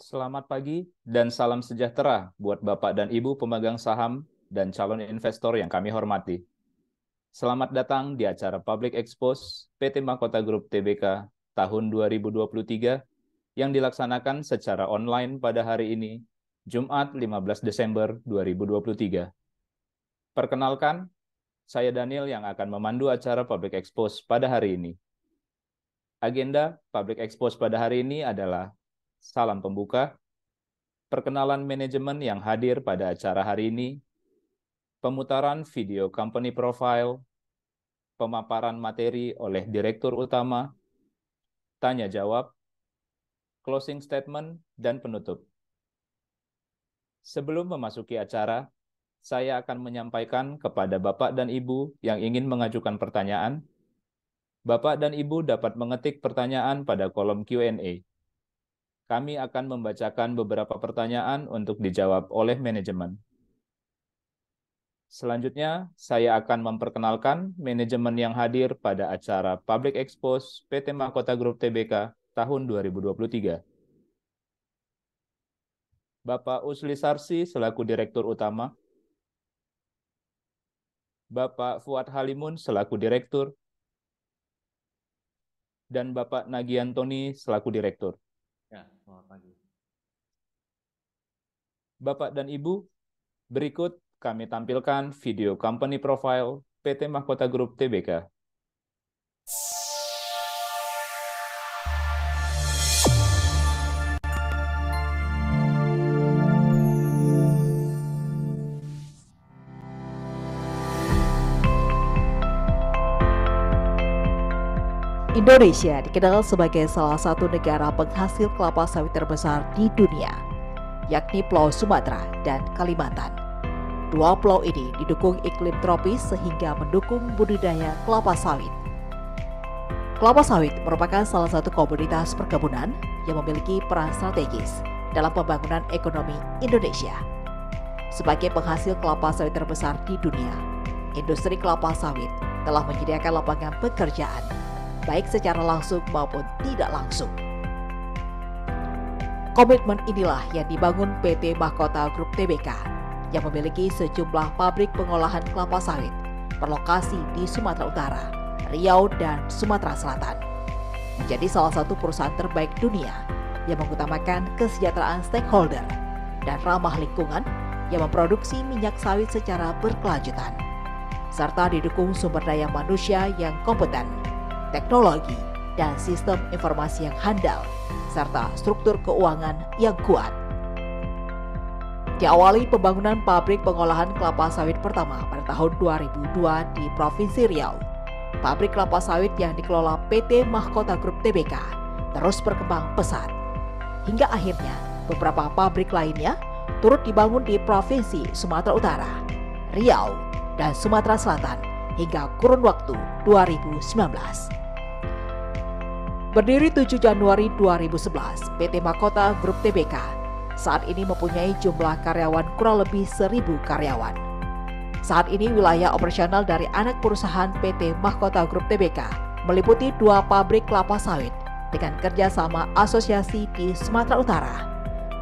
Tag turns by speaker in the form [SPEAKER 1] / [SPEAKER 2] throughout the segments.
[SPEAKER 1] Selamat pagi dan salam sejahtera buat Bapak dan Ibu pemegang saham dan calon investor yang kami hormati. Selamat datang di acara Public Expose PT Mahkota Group Tbk tahun 2023 yang dilaksanakan secara online pada hari ini, Jumat 15 Desember 2023. Perkenalkan, saya Daniel yang akan memandu acara Public Expose pada hari ini. Agenda Public Expose pada hari ini adalah salam pembuka, perkenalan manajemen yang hadir pada acara hari ini, pemutaran video company profile, pemaparan materi oleh Direktur Utama, tanya jawab, closing statement, dan penutup. Sebelum memasuki acara, saya akan menyampaikan kepada Bapak dan Ibu yang ingin mengajukan pertanyaan. Bapak dan Ibu dapat mengetik pertanyaan pada kolom Q&A. Kami akan membacakan beberapa pertanyaan untuk dijawab oleh manajemen. Selanjutnya, saya akan memperkenalkan manajemen yang hadir pada acara Public Expose PT Mahkota Group Tbk tahun 2023. Bapak Usli Sarsi selaku Direktur Utama, Bapak Fuad Halimun selaku Direktur, dan Bapak Nagi Antoni selaku Direktur.
[SPEAKER 2] Ya, selamat pagi.
[SPEAKER 1] Bapak dan Ibu, berikut kami tampilkan video company profile PT Mahkota Group Tbk.
[SPEAKER 3] Indonesia dikenal sebagai salah satu negara penghasil kelapa sawit terbesar di dunia, yakni Pulau Sumatera dan Kalimantan. Dua pulau ini didukung iklim tropis sehingga mendukung budidaya kelapa sawit. Kelapa sawit merupakan salah satu komoditas perkebunan yang memiliki peran strategis dalam pembangunan ekonomi Indonesia. Sebagai penghasil kelapa sawit terbesar di dunia, industri kelapa sawit telah menyediakan lapangan pekerjaan baik secara langsung maupun tidak langsung. Komitmen inilah yang dibangun PT Mahkota Group Tbk yang memiliki sejumlah pabrik pengolahan kelapa sawit berlokasi di Sumatera Utara, Riau, dan Sumatera Selatan. Menjadi salah satu perusahaan terbaik dunia yang mengutamakan kesejahteraan stakeholder dan ramah lingkungan yang memproduksi minyak sawit secara berkelanjutan, serta didukung sumber daya manusia yang kompeten, teknologi, dan sistem informasi yang handal, serta struktur keuangan yang kuat. Diawali pembangunan pabrik pengolahan kelapa sawit pertama pada tahun 2002 di Provinsi Riau, pabrik kelapa sawit yang dikelola PT Mahkota Group Tbk terus berkembang pesat. Hingga akhirnya beberapa pabrik lainnya turut dibangun di Provinsi Sumatera Utara, Riau, dan Sumatera Selatan hingga kurun waktu 2019. Berdiri 7 Januari 2011, PT Mahkota Group Tbk saat ini mempunyai jumlah karyawan kurang lebih 1.000 karyawan. Saat ini wilayah operasional dari anak perusahaan PT Mahkota Group Tbk meliputi 2 pabrik kelapa sawit dengan kerjasama asosiasi di Sumatera Utara,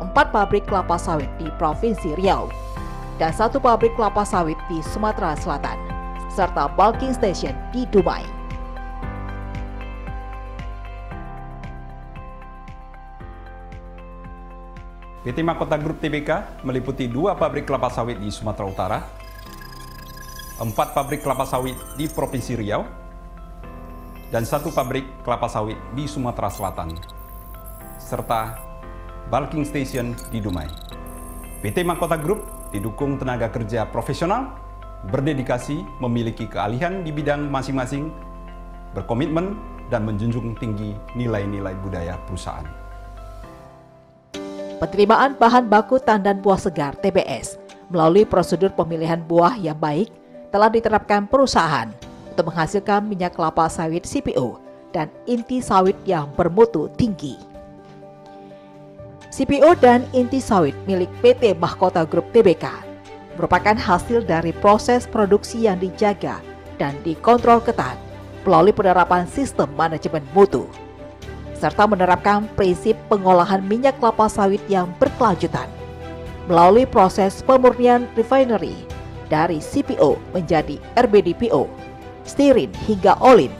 [SPEAKER 3] 4 pabrik kelapa sawit di Provinsi Riau, dan 1 pabrik kelapa sawit di Sumatera Selatan, serta bulking station di Dumai.
[SPEAKER 4] PT Mahkota Group Tbk meliputi 2 pabrik kelapa sawit di Sumatera Utara, 4 pabrik kelapa sawit di Provinsi Riau, dan 1 pabrik kelapa sawit di Sumatera Selatan, serta bulking station di Dumai. PT Mahkota Group didukung tenaga kerja profesional, berdedikasi, memiliki keahlian di bidang masing-masing, berkomitmen, dan menjunjung tinggi nilai-nilai budaya perusahaan.
[SPEAKER 3] Penerimaan bahan baku tandan buah segar TBS melalui prosedur pemilihan buah yang baik telah diterapkan perusahaan untuk menghasilkan minyak kelapa sawit CPO dan inti sawit yang bermutu tinggi. CPO dan inti sawit milik PT Mahkota Group Tbk merupakan hasil dari proses produksi yang dijaga dan dikontrol ketat melalui penerapan sistem manajemen mutu. serta menerapkan prinsip pengolahan minyak kelapa sawit yang berkelanjutan melalui proses pemurnian refinery dari CPO menjadi RBDPO, stirin hingga olin,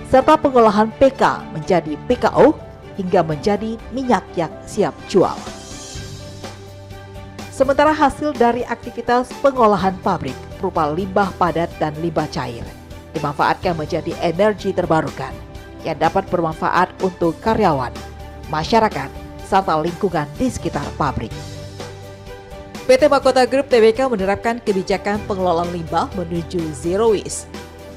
[SPEAKER 3] serta pengolahan PK menjadi PKO hingga menjadi minyak yang siap jual. Sementara hasil dari aktivitas pengolahan pabrik berupa limbah padat dan limbah cair dimanfaatkan menjadi energi terbarukan yang dapat bermanfaat untuk karyawan, masyarakat, serta lingkungan di sekitar pabrik. PT Mahkota Group Tbk menerapkan kebijakan pengelolaan limbah menuju zero waste,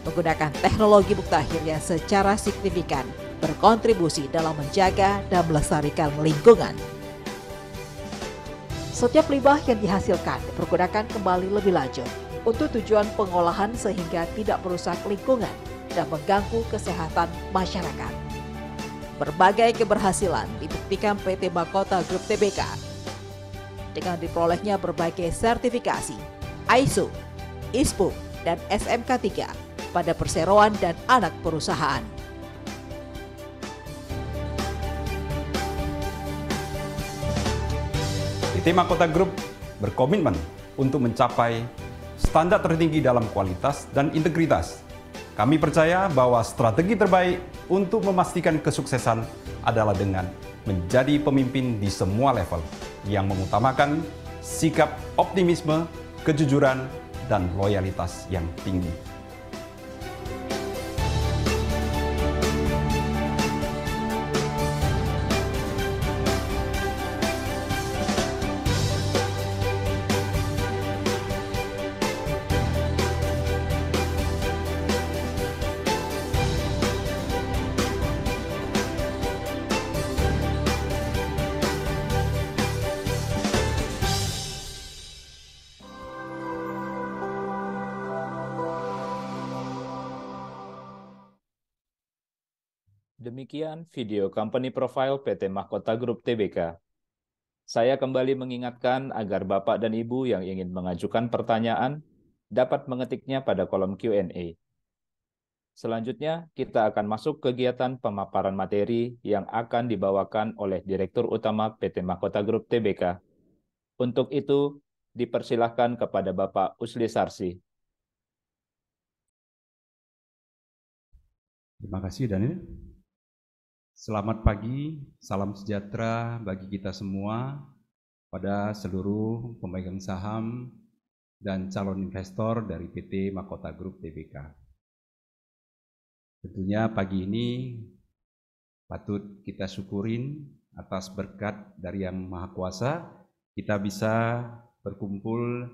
[SPEAKER 3] menggunakan teknologi mutakhir yang secara signifikan berkontribusi dalam menjaga dan melestarikan lingkungan. Setiap limbah yang dihasilkan dipergunakan kembali lebih lanjut untuk tujuan pengolahan sehingga tidak merusak lingkungan dan mengganggu kesehatan masyarakat. Berbagai keberhasilan dibuktikan PT Mahkota Group Tbk dengan diperolehnya berbagai sertifikasi ISO, ISPO, dan SMK 3 pada perseroan dan anak perusahaan.
[SPEAKER 4] PT Mahkota Group berkomitmen untuk mencapai standar tertinggi dalam kualitas dan integritas. Kami percaya bahwa strategi terbaik untuk memastikan kesuksesan adalah dengan menjadi pemimpin di semua level yang mengutamakan sikap optimisme, kejujuran, dan loyalitas yang tinggi.
[SPEAKER 1] Demikian video company profile PT Mahkota Group Tbk. Saya kembali mengingatkan agar Bapak dan Ibu yang ingin mengajukan pertanyaan dapat mengetiknya pada kolom Q&A. Selanjutnya, kita akan masuk kegiatan pemaparan materi yang akan dibawakan oleh Direktur Utama PT Mahkota Group Tbk. Untuk itu, dipersilahkan kepada Bapak Usli Sarsi.
[SPEAKER 4] Terima kasih, Daniel. Selamat pagi, salam sejahtera bagi kita semua, pada seluruh pemegang saham dan calon investor dari PT Mahkota Group Tbk. Tentunya pagi ini patut kita syukurin atas berkat dari Yang Maha Kuasa, kita bisa berkumpul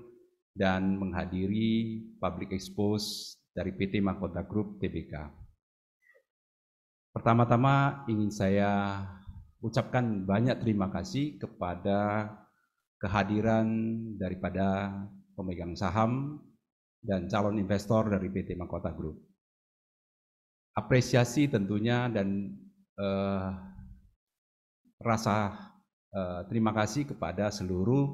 [SPEAKER 4] dan menghadiri public expose dari PT Mahkota Group Tbk. Pertama-tama ingin saya ucapkan banyak terima kasih kepada kehadiran daripada pemegang saham dan calon investor dari PT Mahkota Group. Apresiasi tentunya dan rasa terima kasih kepada seluruh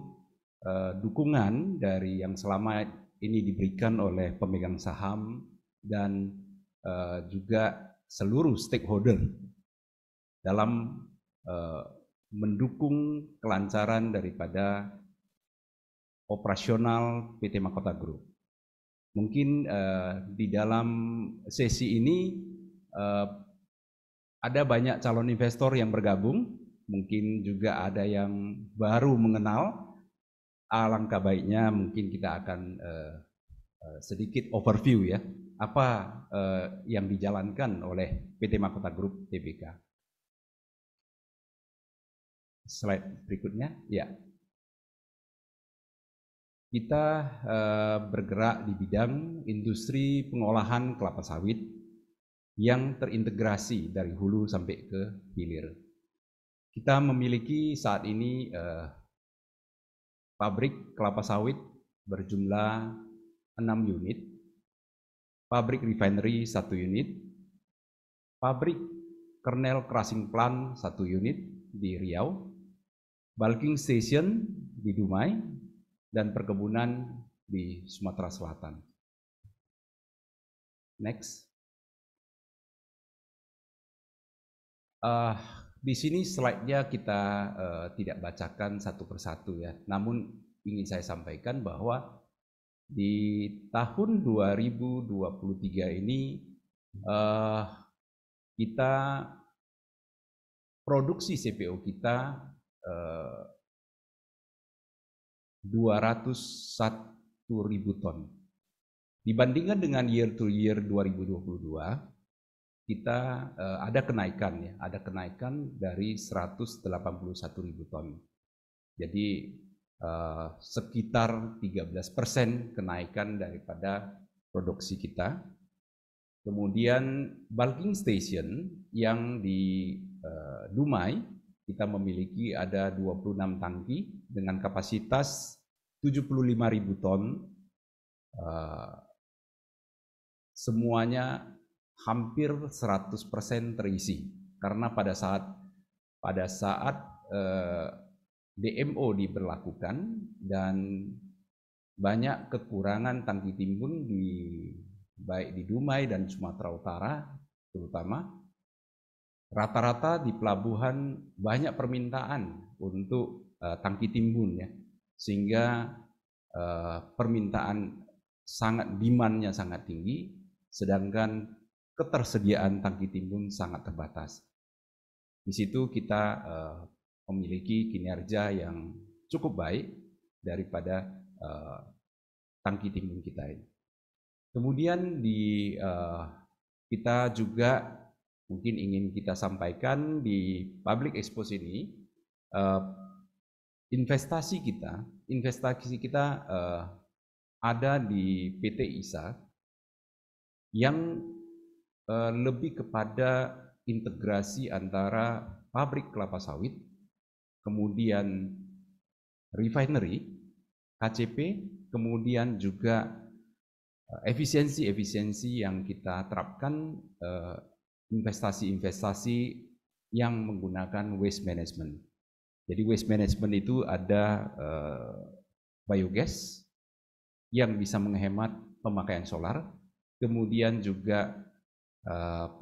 [SPEAKER 4] dukungan dari yang selama ini diberikan oleh pemegang saham dan juga seluruh stakeholder dalam mendukung kelancaran daripada operasional PT Mahkota Group. Mungkin di dalam sesi ini ada banyak calon investor yang bergabung, mungkin juga ada yang baru mengenal. Alangkah baiknya mungkin kita akan sedikit overview ya, apa yang dijalankan oleh PT Mahkota Group Tbk. Slide berikutnya, ya. Kita bergerak di bidang industri pengolahan kelapa sawit yang terintegrasi dari hulu sampai ke hilir. Kita memiliki saat ini pabrik kelapa sawit berjumlah 6 unit, pabrik refinery 1 unit, pabrik kernel crushing plant 1 unit di Riau, bulking station di Dumai, dan perkebunan di Sumatera Selatan. Next.
[SPEAKER 2] Di sini slide-nya kita tidak bacakan satu persatu ya. Namun ingin saya sampaikan bahwa di tahun 2023 ini kita produksi CPO kita 201.000 ton. Dibandingkan dengan year to year 2022, kita ada kenaikan ya, ada kenaikan dari 181.000 ton. Jadi sekitar 13% kenaikan daripada produksi kita. Kemudian bulking station yang di Dumai kita memiliki ada 26 tangki dengan kapasitas 75.000 ton. Semuanya hampir 100% terisi karena pada saat DMO diberlakukan dan banyak kekurangan tangki timbun baik di Dumai dan Sumatera Utara terutama, rata-rata di pelabuhan banyak permintaan untuk tangki timbun ya, sehingga permintaan demand-nya sangat tinggi, sedangkan ketersediaan tangki timbun sangat terbatas. Di situ kita memiliki kinerja yang cukup baik daripada tangki timbun kita ini. Kemudian kita juga mungkin ingin kita sampaikan di public expose ini, investasi kita ada di PT ISA yang lebih kepada integrasi antara pabrik kelapa sawit, kemudian refinery, KCP, kemudian juga efisiensi yang kita terapkan, investasi-investasi yang menggunakan waste management. Jadi waste management itu ada biogas yang bisa menghemat pemakaian solar, kemudian juga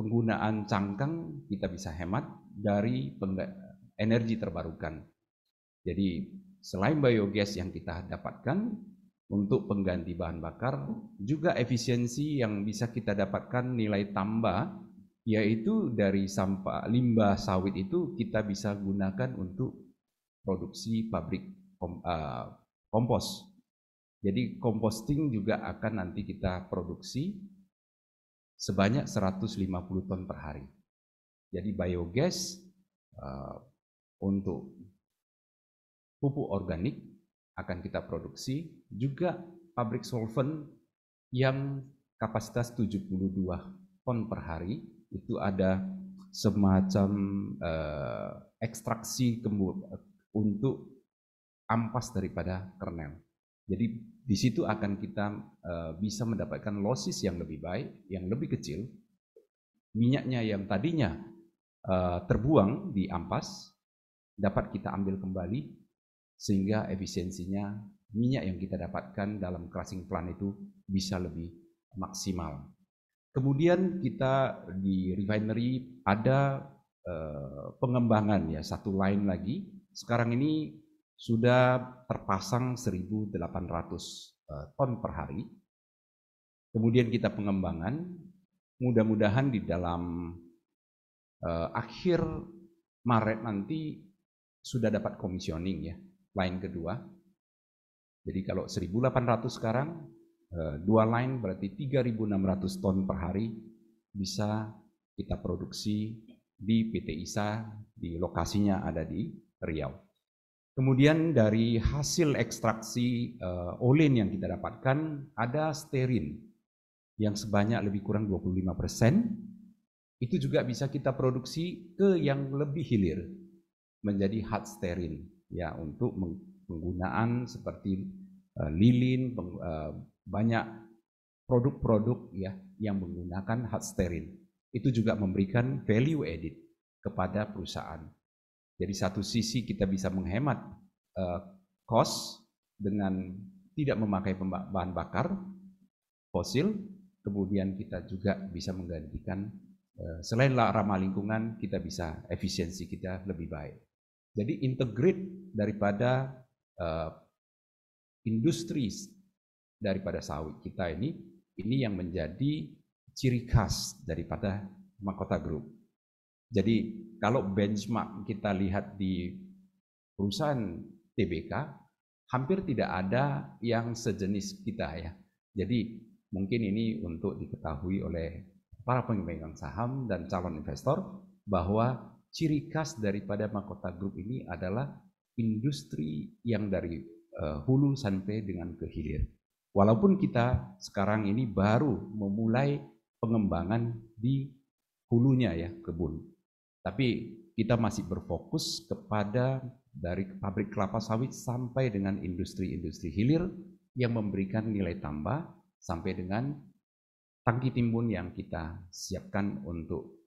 [SPEAKER 2] penggunaan cangkang kita bisa hemat dari energi terbarukan. Jadi selain biogas yang kita dapatkan untuk pengganti bahan bakar, juga efisiensi yang bisa kita dapatkan nilai tambah, yaitu dari sampah limbah sawit itu kita bisa gunakan untuk produksi pabrik kompos. Jadi composting juga akan nanti kita produksi sebanyak 150 ton per hari. Jadi biogas untuk pupuk organik akan kita produksi, juga pabrik solvent yang kapasitas 72 ton per hari, itu ada semacam ekstraksi untuk ampas daripada kernel. Jadi di situ akan kita bisa mendapatkan losses yang lebih baik, yang lebih kecil. Minyaknya yang tadinya terbuang di ampas dapat kita ambil kembali, sehingga efisiensinya minyak yang kita dapatkan dalam crushing plant itu bisa lebih maksimal. Kemudian kita di refinery ada pengembangan ya, satu line lagi. Sekarang ini sudah terpasang 1.800 ton per hari. Kemudian kita pengembangan, mudah-mudahan di dalam akhir Maret nanti sudah dapat commissioning ya, line kedua. Jadi kalau 1.800 sekarang, dua line berarti 3.600 ton per hari bisa kita produksi di PT ISA, di lokasinya ada di Riau. Kemudian dari hasil ekstraksi olin yang kita dapatkan, ada stearin yang sebanyak lebih kurang 25%, itu juga bisa kita produksi ke yang lebih hilir, menjadi hard stearin ya, untuk penggunaan seperti lilin, banyak produk-produk ya yang menggunakan hard stearin. Itu juga memberikan value added kepada perusahaan. Jadi satu sisi kita bisa menghemat cost dengan tidak memakai bahan bakar fosil, kemudian kita juga bisa menggantikan selain ramah lingkungan, kita bisa efisiensi kita lebih baik. Jadi integrate daripada industri daripada sawit kita ini yang menjadi ciri khas daripada Mahkota Group. Jadi kalau benchmark kita lihat di perusahaan TBK, hampir tidak ada yang sejenis kita ya. Jadi mungkin ini untuk diketahui oleh para pemegang saham dan calon investor bahwa ciri khas daripada Mahkota Group ini adalah industri yang dari hulu sampai dengan ke hilir. Walaupun kita sekarang ini baru memulai pengembangan di hulunya ya, kebun. Tapi kita masih berfokus kepada dari pabrik kelapa sawit sampai dengan industri-industri hilir yang memberikan nilai tambah sampai dengan tangki timbun yang kita siapkan untuk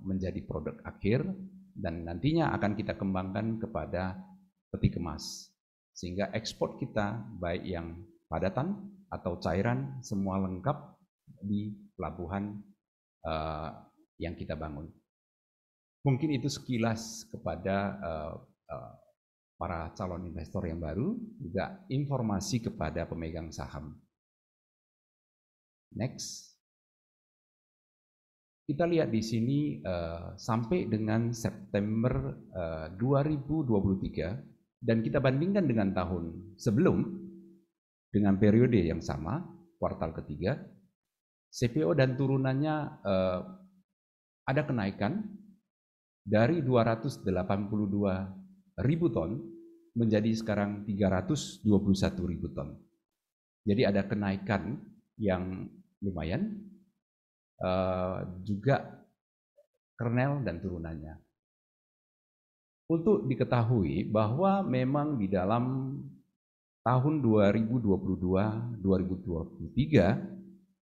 [SPEAKER 2] menjadi produk akhir dan nantinya akan kita kembangkan kepada peti kemas. Sehingga ekspor kita baik yang padatan atau cairan semua lengkap di pelabuhan yang kita bangun. Mungkin itu sekilas kepada para calon investor yang baru, juga informasi kepada pemegang saham. Next. Kita lihat di sini sampai dengan September 2023 dan kita bandingkan dengan tahun sebelum dengan periode yang sama, kuartal ketiga, CPO dan turunannya ada kenaikan dari 282.000 ton menjadi sekarang 321.000 ton. Jadi ada kenaikan yang lumayan, juga kernel dan turunannya. Untuk diketahui bahwa memang di dalam tahun 2022-2023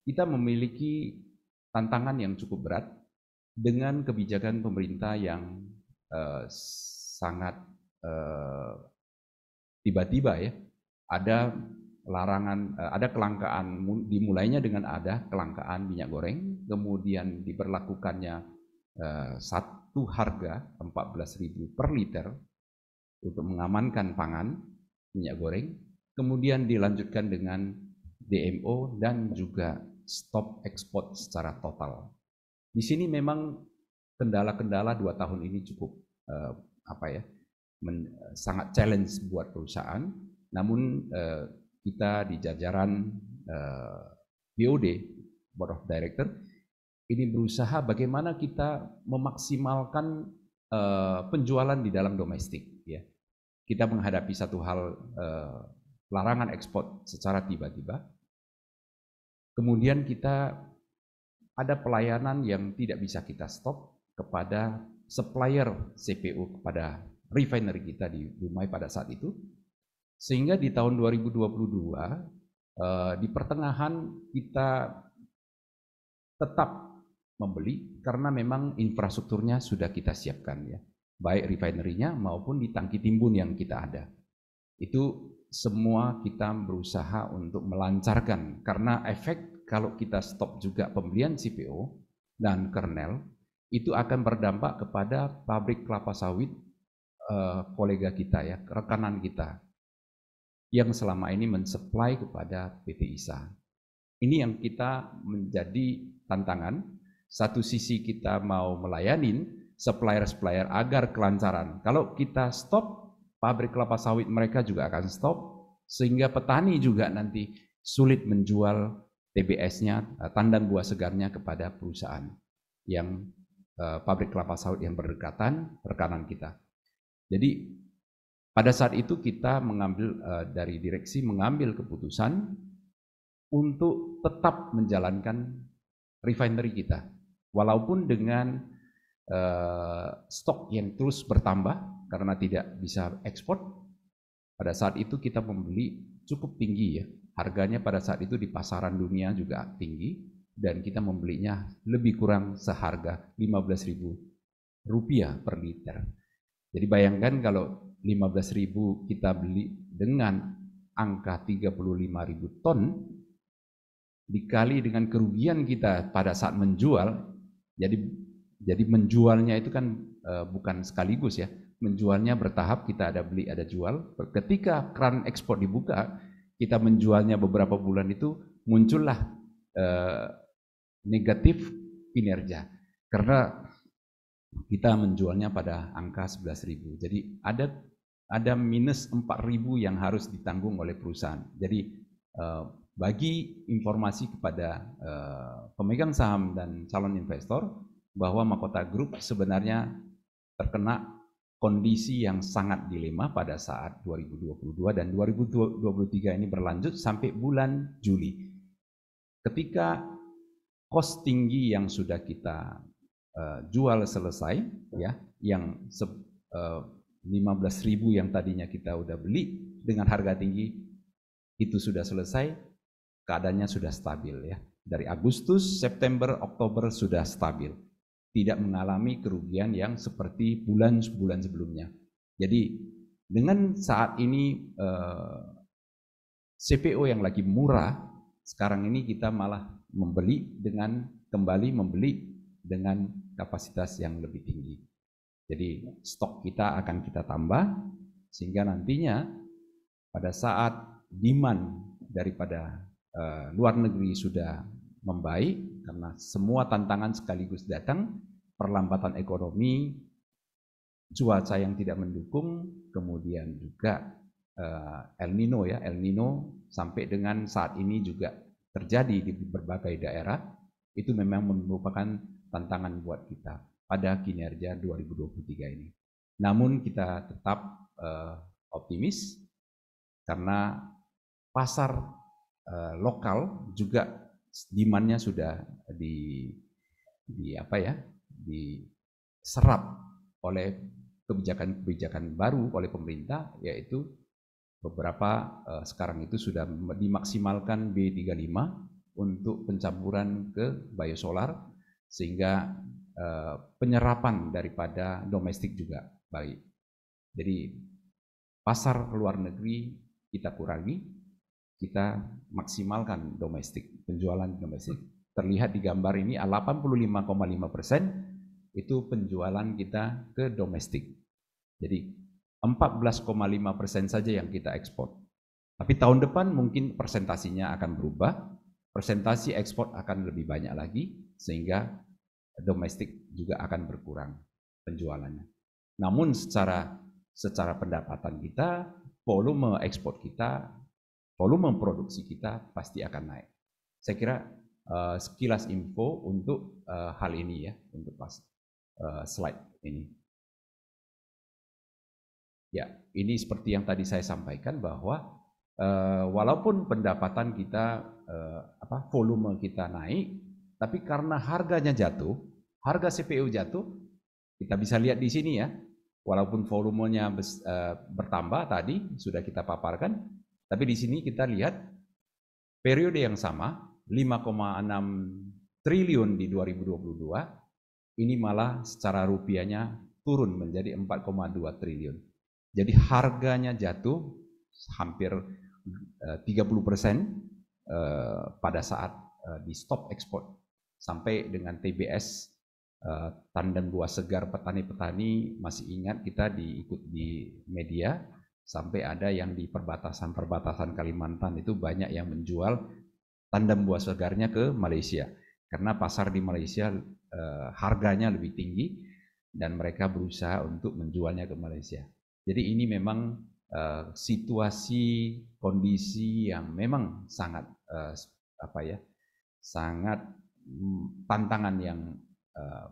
[SPEAKER 2] kita memiliki tantangan yang cukup berat dengan kebijakan pemerintah yang sangat tiba-tiba ya. Ada larangan, ada kelangkaan, dimulainya dengan ada kelangkaan minyak goreng, kemudian diberlakukannya satu harga 14.000 per liter untuk mengamankan pangan minyak goreng, kemudian dilanjutkan dengan DMO dan juga stop ekspor secara total. Di sini memang kendala-kendala 2 tahun ini cukup sangat challenge buat perusahaan. Namun kita di jajaran BOD, Board of Director, ini berusaha bagaimana kita memaksimalkan penjualan di dalam domestik. Ya. Kita menghadapi satu hal larangan ekspor secara tiba-tiba. Kemudian kita ada pelayanan yang tidak bisa kita stop kepada supplier CPO kepada refinery kita di Dumai pada saat itu. Sehingga di tahun 2022 di pertengahan kita tetap membeli karena memang infrastrukturnya sudah kita siapkan ya, baik refinery-nya maupun di tangki timbun yang kita ada. Itu semua kita berusaha untuk melancarkan karena efek kalau kita stop juga pembelian CPO dan kernel itu akan berdampak kepada pabrik kelapa sawit kolega kita ya, rekanan kita yang selama ini mensuplai kepada PT ISA. Ini yang kita menjadi tantangan. Satu sisi kita mau melayanin supplier-supplier agar kelancaran. Kalau kita stop, pabrik kelapa sawit mereka juga akan stop, sehingga petani juga nanti sulit menjual TBS-nya, tandan buah segarnya kepada perusahaan yang pabrik kelapa sawit yang berdekatan rekanan kita. Jadi pada saat itu kita mengambil dari direksi mengambil keputusan untuk tetap menjalankan refinery kita, walaupun dengan stok yang terus bertambah karena tidak bisa ekspor. Pada saat itu kita membeli cukup tinggi ya, harganya pada saat itu di pasaran dunia juga tinggi dan kita membelinya lebih kurang seharga Rp15.000 per liter. Jadi bayangkan kalau 15.000 kita beli dengan angka 35.000 ton dikali dengan kerugian kita pada saat menjual, Jadi menjualnya itu kan bukan sekaligus ya, menjualnya bertahap, kita ada beli ada jual. Ketika keran ekspor dibuka, kita menjualnya beberapa bulan itu muncullah negatif kinerja karena kita menjualnya pada angka 11.000. Jadi ada minus 4.000 yang harus ditanggung oleh perusahaan. Jadi bagi informasi kepada pemegang saham dan calon investor bahwa Mahkota Group sebenarnya terkena kondisi yang sangat dilema pada saat 2022 dan 2023 ini berlanjut sampai bulan Juli. Ketika kos tinggi yang sudah kita jual selesai, ya, yang 15.000 yang tadinya kita udah beli dengan harga tinggi itu sudah selesai, keadaannya sudah stabil ya. Dari Agustus, September, Oktober sudah stabil, tidak mengalami kerugian yang seperti bulan-bulan sebelumnya. Jadi dengan saat ini CPO yang lagi murah, sekarang ini kita malah kembali membeli dengan kapasitas yang lebih tinggi. Jadi stok kita akan kita tambah sehingga nantinya pada saat demand daripada luar negeri sudah membaik karena semua tantangan sekaligus datang, perlambatan ekonomi, cuaca yang tidak mendukung, kemudian juga El Nino ya, El Nino sampai dengan saat ini juga terjadi di berbagai daerah, itu memang merupakan tantangan buat kita pada kinerja 2023 ini. Namun kita tetap optimis karena pasar lokal juga demand-nya sudah diserap oleh kebijakan-kebijakan baru oleh pemerintah, yaitu beberapa sekarang itu sudah dimaksimalkan B35 untuk pencampuran ke biosolar sehingga penyerapan daripada domestik juga baik. Jadi pasar luar negeri kita kurangi, kita maksimalkan domestik, penjualan domestik. Terlihat di gambar ini 85,5% itu penjualan kita ke domestik. Jadi 14,5% saja yang kita ekspor. Tapi tahun depan mungkin persentasinya akan berubah, persentasi ekspor akan lebih banyak lagi, sehingga domestik juga akan berkurang penjualannya. Namun secara pendapatan kita, volume ekspor kita, volume produksi kita pasti akan naik. Saya kira sekilas info untuk hal ini ya, untuk slide ini. Ya, ini seperti yang tadi saya sampaikan bahwa walaupun pendapatan kita, volume kita naik, tapi karena harganya jatuh, harga CPO jatuh, kita bisa lihat di sini ya, walaupun volumenya bertambah tadi sudah kita paparkan, tapi di sini kita lihat periode yang sama 5,6 triliun di 2022, ini malah secara rupiahnya turun menjadi 4,2 triliun. Jadi harganya jatuh hampir 30% pada saat di stop ekspor. Sampai dengan TBS, Tandan Buah Segar petani-petani, masih ingat kita ikut di media, sampai ada yang di perbatasan Kalimantan itu banyak yang menjual tandan buah segarnya ke Malaysia. Karena pasar di Malaysia harganya lebih tinggi dan mereka berusaha untuk menjualnya ke Malaysia. Jadi ini memang situasi kondisi yang memang sangat sangat tantangan yang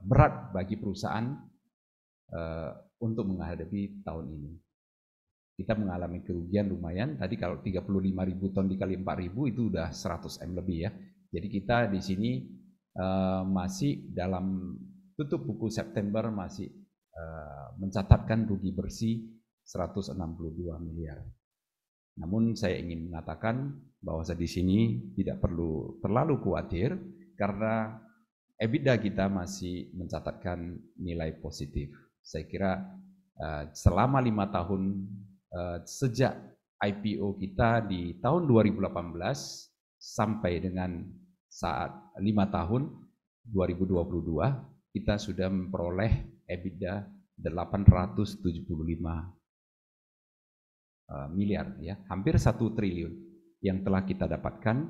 [SPEAKER 2] berat bagi perusahaan untuk menghadapi tahun ini. Kita mengalami kerugian lumayan. Tadi kalau 35.000 ton dikali 4.000 itu udah 100 M lebih ya. Jadi kita di sini masih dalam tutup buku September masih mencatatkan rugi bersih 162 miliar. Namun saya ingin mengatakan bahwa di sini tidak perlu terlalu khawatir karena EBITDA kita masih mencatatkan nilai positif. Saya kira selama 5 tahun sejak IPO kita di tahun 2018 sampai dengan saat 5 tahun 2022 kita sudah memperoleh EBITDA 875 miliar, ya, hampir 1 triliun yang telah kita dapatkan,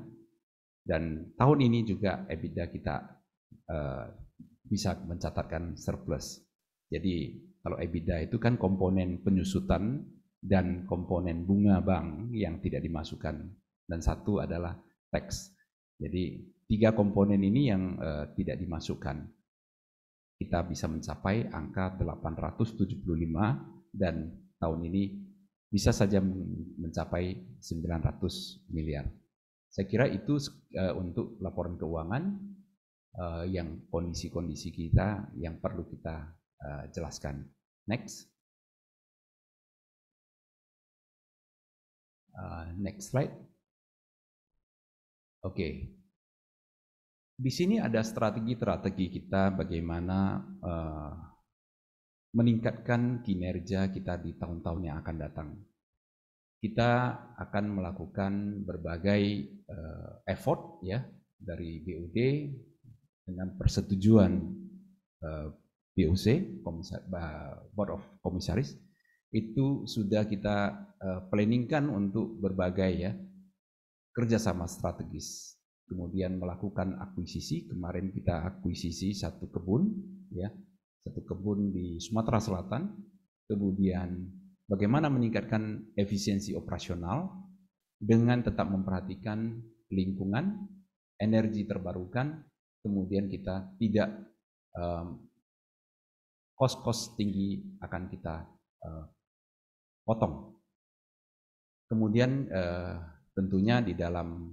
[SPEAKER 2] dan tahun ini juga EBITDA kita bisa mencatatkan surplus. Jadi kalau EBITDA itu kan komponen penyusutan dan komponen bunga bank yang tidak dimasukkan, dan satu adalah tax. Jadi 3 komponen ini yang tidak dimasukkan. Kita bisa mencapai angka 875 dan tahun ini bisa saja mencapai 900 miliar. Saya kira itu untuk laporan keuangan yang kondisi-kondisi kita yang perlu kita jelaskan. Next. Next slide. Oke. Di sini ada strategi-strategi kita bagaimana meningkatkan kinerja kita di tahun-tahun yang akan datang. Kita akan melakukan berbagai effort, ya, dari BUD dengan persetujuan BOC, Board of Commissaries, itu sudah kita planningkan untuk berbagai, ya, kerjasama strategis. Kemudian melakukan akuisisi. Kemarin kita akuisisi 1 kebun, ya, 1 kebun di Sumatera Selatan. Kemudian bagaimana meningkatkan efisiensi operasional dengan tetap memperhatikan lingkungan, energi terbarukan. Kemudian kita tidak kos-kos tinggi akan kita potong. Kemudian tentunya di dalam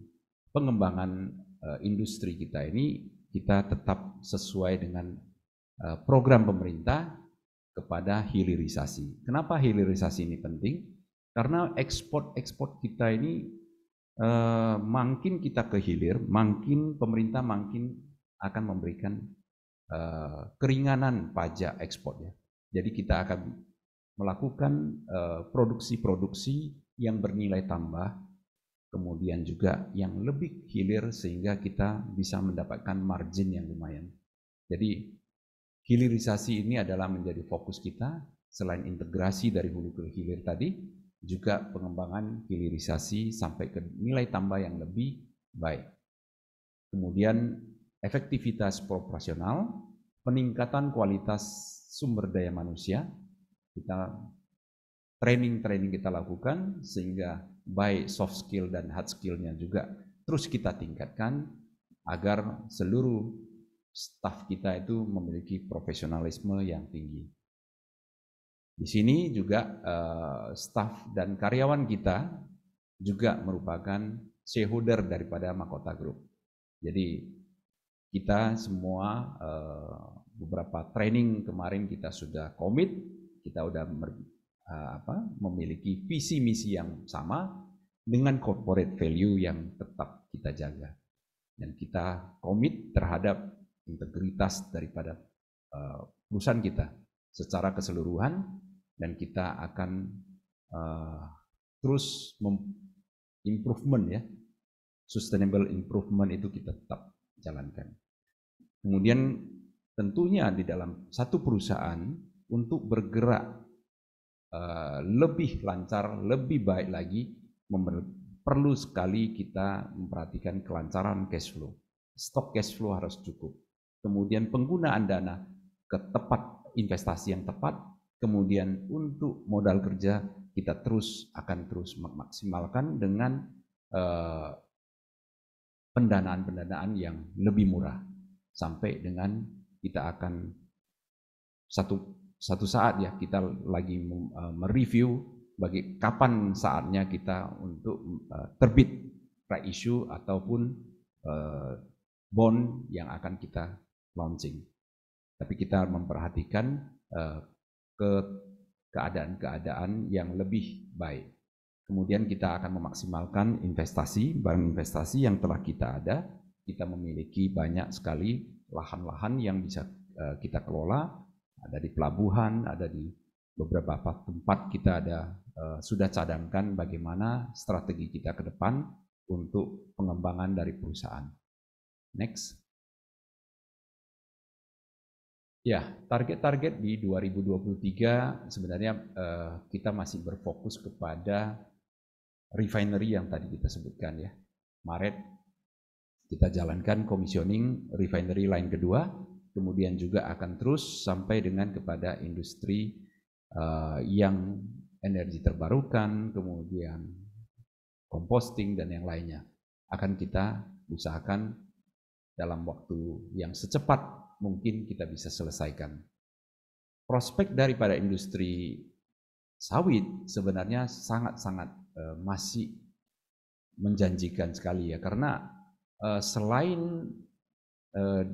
[SPEAKER 2] pengembangan industri kita ini, kita tetap sesuai dengan program pemerintah kepada hilirisasi. Kenapa hilirisasi ini penting? Karena ekspor kita ini makin kita ke hilir, makin pemerintah makin akan memberikan keringanan pajak ekspor, ya. Jadi kita akan melakukan produksi-produksi yang bernilai tambah, kemudian juga yang lebih hilir sehingga kita bisa mendapatkan margin yang lumayan. Jadi hilirisasi ini adalah menjadi fokus kita. Selain integrasi dari hulu ke hilir tadi, juga pengembangan hilirisasi sampai ke nilai tambah yang lebih baik. Kemudian efektivitas operasional, peningkatan kualitas sumber daya manusia, kita training kita lakukan sehingga baik soft skill dan hard skill-nya juga terus kita tingkatkan agar seluruh staf kita itu memiliki profesionalisme yang tinggi. Di sini juga staf dan karyawan kita juga merupakan shareholder daripada Mahkota Group. Jadi kita semua beberapa training kemarin kita sudah komit, kita sudah memiliki visi misi yang sama dengan corporate value yang tetap kita jaga, dan kita komit terhadap integritas daripada perusahaan kita secara keseluruhan, dan kita akan terus improvement, ya, sustainable improvement itu kita tetap jalankan. Kemudian tentunya di dalam satu perusahaan untuk bergerak lebih lancar, lebih baik lagi, perlu sekali kita memperhatikan kelancaran cash flow. Stok cash flow harus cukup. Kemudian penggunaan dana ke tepat, investasi yang tepat. Kemudian untuk modal kerja kita akan terus memaksimalkan dengan pendanaan yang lebih murah, sampai dengan kita akan satu saat, ya, kita lagi mereview kapan saatnya kita untuk terbit right issue ataupun bond yang akan kita launching. Tapi kita memperhatikan keadaan-keadaan yang lebih baik. Kemudian kita akan memaksimalkan barang investasi yang telah kita ada. Kita memiliki banyak sekali lahan-lahan yang bisa kita kelola. Ada di pelabuhan, ada di beberapa tempat kita sudah cadangkan bagaimana strategi kita ke depan untuk pengembangan dari perusahaan. Next. Ya, target-target di 2023 sebenarnya kita masih berfokus kepada refinery yang tadi kita sebutkan ya. Maret kita jalankan commissioning refinery line kedua, kemudian juga akan terus sampai dengan kepada industri yang energi terbarukan, kemudian composting dan yang lainnya. Akan kita usahakan dalam waktu yang secepat mungkin kita bisa selesaikan. Prospek daripada industri sawit sebenarnya sangat-sangat masih menjanjikan sekali ya, karena selain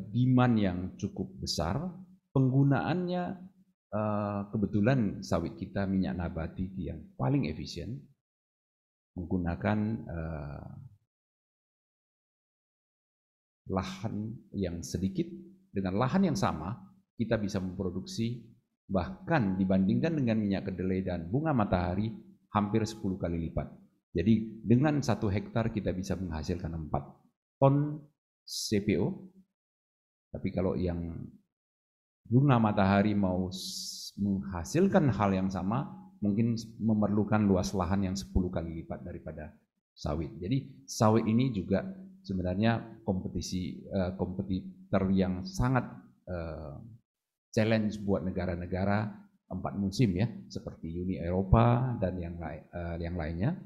[SPEAKER 2] demand yang cukup besar, penggunaannya kebetulan sawit kita minyak nabati yang paling efisien, menggunakan lahan yang sedikit. Dengan lahan yang sama, kita bisa memproduksi bahkan dibandingkan dengan minyak kedelai dan bunga matahari hampir 10 kali lipat. Jadi dengan 1 hektar kita bisa menghasilkan 4 ton CPO. Tapi kalau yang bunga matahari mau menghasilkan hal yang sama, mungkin memerlukan luas lahan yang 10 kali lipat daripada sawit. Jadi sawit ini juga sebenarnya kompetitor yang sangat challenge buat negara-negara 4 musim ya, seperti Uni Eropa dan yang lainnya.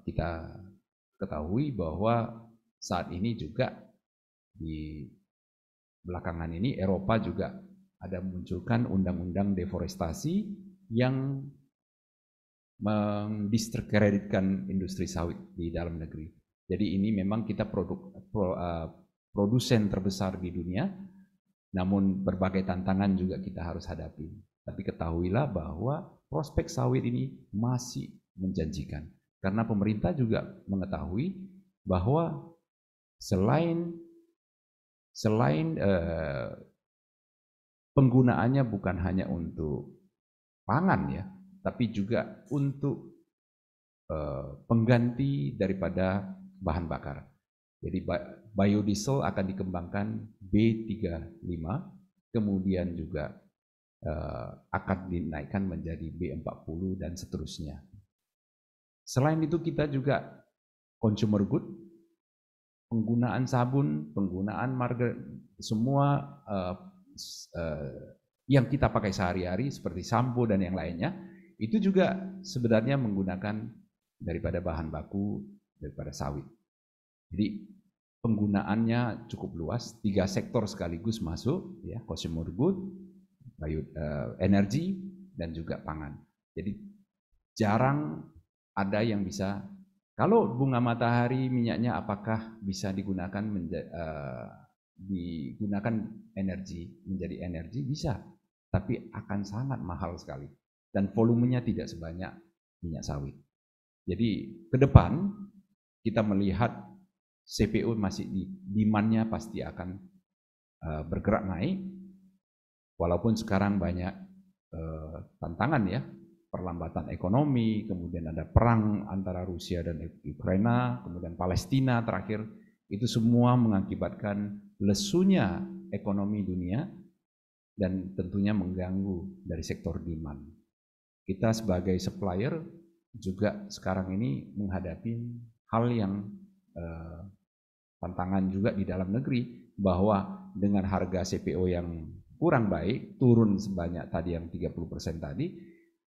[SPEAKER 2] Kita ketahui bahwa saat ini juga di belakangan ini Eropa juga ada memunculkan undang-undang deforestasi yang mendiskreditkan industri sawit di dalam negeri. Jadi ini memang kita produsen terbesar di dunia, namun berbagai tantangan juga kita harus hadapi. Tapi ketahuilah bahwa prospek sawit ini masih menjanjikan. Karena pemerintah juga mengetahui bahwa selain penggunaannya bukan hanya untuk pangan ya, tapi juga untuk pengganti daripada bahan bakar. Jadi biodiesel akan dikembangkan B35, kemudian juga akan dinaikkan menjadi B40 dan seterusnya. Selain itu kita juga consumer good, penggunaan sabun, penggunaan margarin, semua yang kita pakai sehari-hari seperti sampo dan yang lainnya, itu juga sebenarnya menggunakan daripada bahan baku daripada sawit. Jadi penggunaannya cukup luas, 3 sektor sekaligus masuk, ya, consumer good, energi dan juga pangan. Jadi jarang ada yang bisa, kalau bunga matahari minyaknya apakah bisa digunakan energi menjadi energi, bisa, tapi akan sangat mahal sekali dan volumenya tidak sebanyak minyak sawit. Jadi ke depan kita melihat CPO masih demand-nya pasti akan bergerak naik, walaupun sekarang banyak tantangan ya, perlambatan ekonomi, kemudian ada perang antara Rusia dan Ukraina, kemudian Palestina terakhir, itu semua mengakibatkan lesunya ekonomi dunia dan tentunya mengganggu dari sektor demand. Kita sebagai supplier juga sekarang ini menghadapi hal yang tantangan juga di dalam negeri, bahwa dengan harga CPO yang kurang baik, turun sebanyak tadi yang 30% tadi,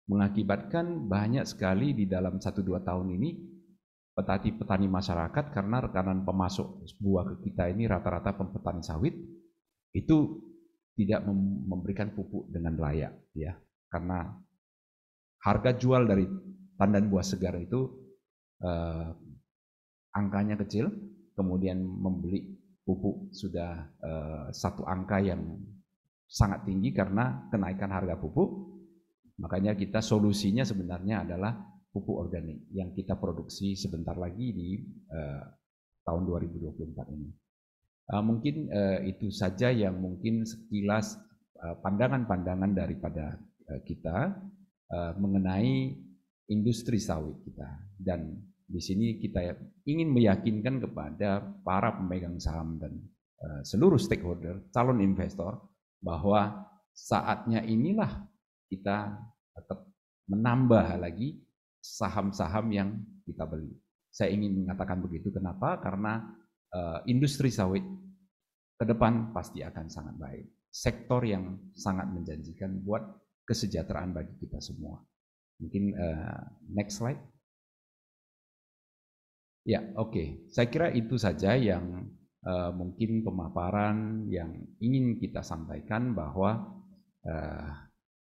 [SPEAKER 2] mengakibatkan banyak sekali di dalam 1-2 tahun ini petani masyarakat, karena rekanan pemasok buah ke kita ini rata-rata petani sawit, itu tidak memberikan pupuk dengan layak ya, karena harga jual dari tandan buah segar itu angkanya kecil, kemudian membeli pupuk sudah satu angka yang sangat tinggi karena kenaikan harga pupuk. Makanya kita solusinya sebenarnya adalah pupuk organik yang kita produksi sebentar lagi di tahun 2024 ini. Mungkin itu saja yang mungkin sekilas pandangan-pandangan daripada kita mengenai industri sawit kita. Dan di sini kita ingin meyakinkan kepada para pemegang saham dan seluruh stakeholder, calon investor, bahwa saatnya inilah kita tetap menambah lagi saham-saham yang kita beli. Saya ingin mengatakan begitu, kenapa? Karena industri sawit ke depan pasti akan sangat baik. Sektor yang sangat menjanjikan buat kesejahteraan bagi kita semua. Mungkin next slide. Ya, oke. Saya kira itu saja yang mungkin pemaparan yang ingin kita sampaikan, bahwa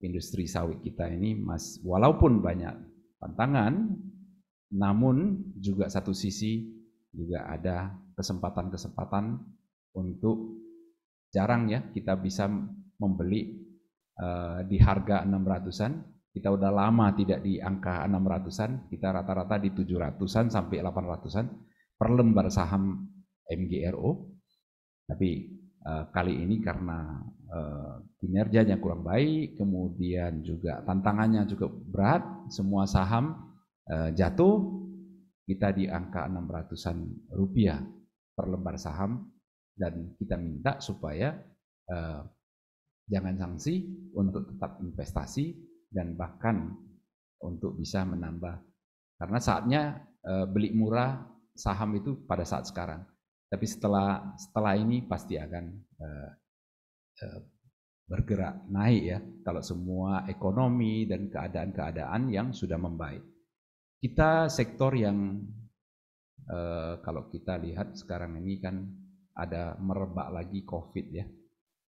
[SPEAKER 2] industri sawit kita ini walaupun banyak tantangan, namun juga satu sisi juga ada kesempatan-kesempatan untuk jarang ya kita bisa membeli di harga 600-an. Kita udah lama tidak di angka 600-an, kita rata-rata di 700-an sampai 800-an per lembar saham MGRO. Tapi kali ini karena kinerjanya kurang baik, kemudian juga tantangannya cukup berat, semua saham jatuh, kita di angka 600-an rupiah per lembar saham, dan kita minta supaya jangan sanksi untuk tetap investasi dan bahkan untuk bisa menambah, karena saatnya beli murah saham itu pada saat sekarang, tapi setelah ini pasti akan bergerak naik ya, kalau semua ekonomi dan keadaan-keadaan yang sudah membaik. Kita sektor yang kalau kita lihat sekarang ini kan ada merebak lagi COVID ya.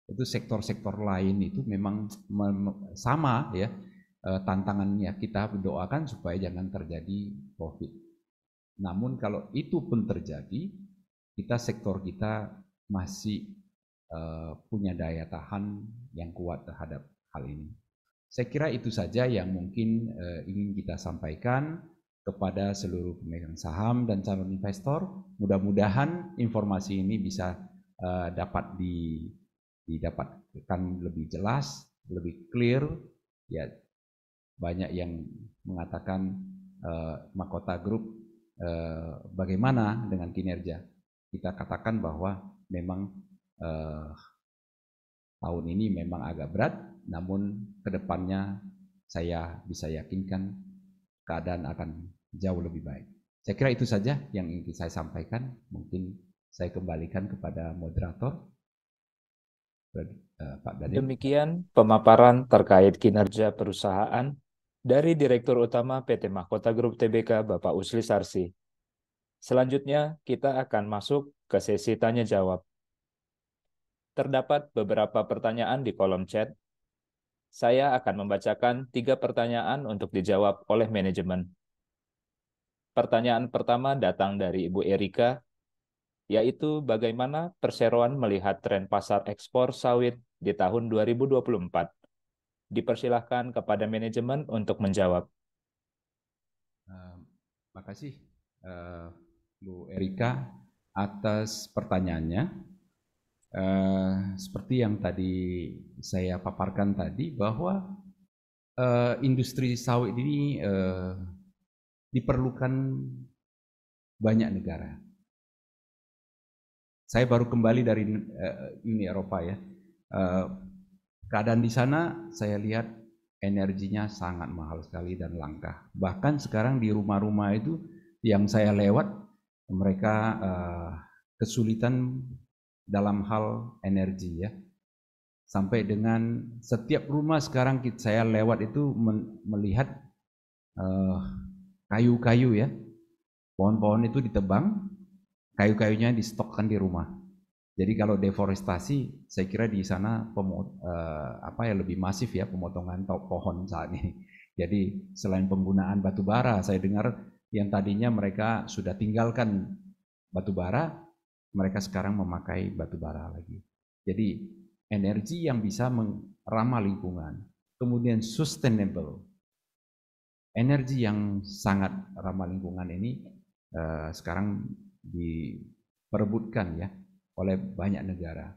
[SPEAKER 2] Itu sektor-sektor lain itu memang sama ya tantangannya. Kita doakan supaya jangan terjadi COVID. Namun kalau itu pun terjadi, sektor kita masih punya daya tahan yang kuat terhadap hal ini. Saya kira itu saja yang mungkin ingin kita sampaikan kepada seluruh pemegang saham dan calon investor. Mudah-mudahan informasi ini bisa dapat didapatkan lebih jelas, lebih clear. Ya, banyak yang mengatakan Mahkota Group bagaimana dengan kinerja. Kita katakan bahwa memang tahun ini memang agak berat, namun kedepannya saya bisa yakinkan keadaan akan jauh lebih baik. Saya kira itu saja yang ingin saya sampaikan. Mungkin saya kembalikan kepada moderator. Pak Daniel.
[SPEAKER 1] Demikian pemaparan terkait kinerja perusahaan dari Direktur Utama PT Mahkota Group Tbk, Bapak Usli Sarsi. Selanjutnya, kita akan masuk ke sesi tanya jawab. Terdapat beberapa pertanyaan di kolom chat. Saya akan membacakan 3 pertanyaan untuk dijawab oleh manajemen. Pertanyaan pertama datang dari Ibu Erika, yaitu bagaimana perseroan melihat tren pasar ekspor sawit di tahun 2024. Dipersilahkan kepada manajemen untuk menjawab.
[SPEAKER 2] Terima kasih Bu Erika atas pertanyaannya. Seperti yang tadi saya paparkan tadi, bahwa industri sawit ini diperlukan banyak negara. Saya baru kembali dari Uni Eropa ya. Keadaan di sana saya lihat energinya sangat mahal sekali dan langka. Bahkan sekarang di rumah-rumah itu yang saya lewat, mereka kesulitan dalam hal energi ya. Sampai dengan setiap rumah sekarang saya lewat itu melihat kayu-kayu ya. Pohon-pohon itu ditebang, kayu-kayunya distokkan di rumah. Jadi kalau deforestasi, saya kira di sana lebih masif ya pemotongan pohon saat ini. Jadi selain penggunaan batu bara, saya dengar yang tadinya mereka sudah tinggalkan batu bara, mereka sekarang memakai batu bara lagi. Jadi energi yang bisa ramah lingkungan, kemudian sustainable, energi yang sangat ramah lingkungan ini sekarang diperebutkan ya oleh banyak negara.